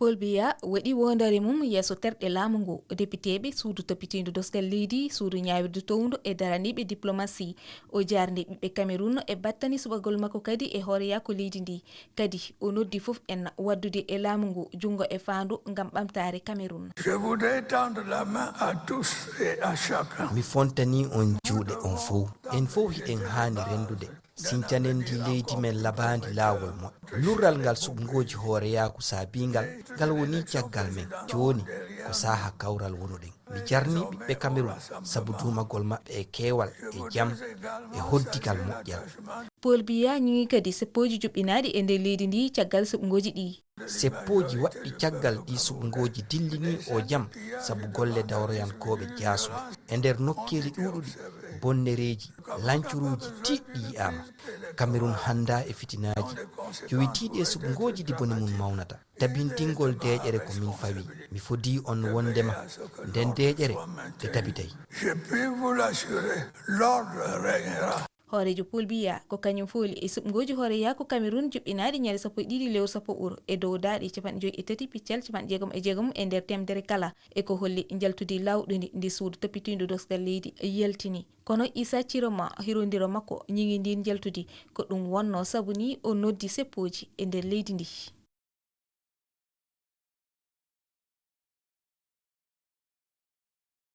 Paul Biya waɗi wondare mum yeso terɗe laamu ngu députéɓe suudu toppitindo dosgal leydi suudu ñawirdu towdu e daraniɓe diplomatie o jarde ɓiɓɓe Cameroun e battani suɓagol makko kadi e hooreya ko leydi ndi kadi o noddi fof en waddude e laamu ngu jungo e faandu ngam ɓamtare Cameroun. Je voudrais tendre la main à tous et à chacun. Mi fontani on juuɗe on fof en fof hiɗen haani rendude sincanen ndi leydi men labandi laawol moƴƴo lurral ngal suɓgoji hooreyaku saabingal ngal woni caggal men joni ko saaha kawral wonuɗen mi jarni ɓiɓɓe Cameroun sabu dumagol maɓɓe e keewal e jaam e hoddigal moƴƴal. Paul Biya ñiwi kadi seppoji juɓɓinaɗi e nder leydi ndi caggal suɓgoji ɗi. Seppoji waɗɗi caggal ɗi suɓgoji dillini o jaam sabu golle dawroyankoɓe jaasuɓe e nder nokkeli ɗuɗuɗi bonnereji lancuruji tiɗɗi yiyama. Cameroun handa e fitinaji jowitiɗi e suɓgoji ɗi boni mum mawnata tabintingol deƴere ko min fawi mi fodi on wondema nden deƴere nde tabitay. Hoorejo Paul Biya ko kañum fooli e suɓgoji hooreya ko Cameroun juɓɓinaɗi ñande 12 lewru sappo e dow daaɗi 53 piccal 66 e nder temdere kala e ko holli jaltude lawɗude ndi suudu toppitindo dosgal leydi yaltini kono Issa Ciroma hirondiro makko ñiŋi ndin jaltude ko ɗum wonno sabu ni o noddi seppoji e nder leydi ndi.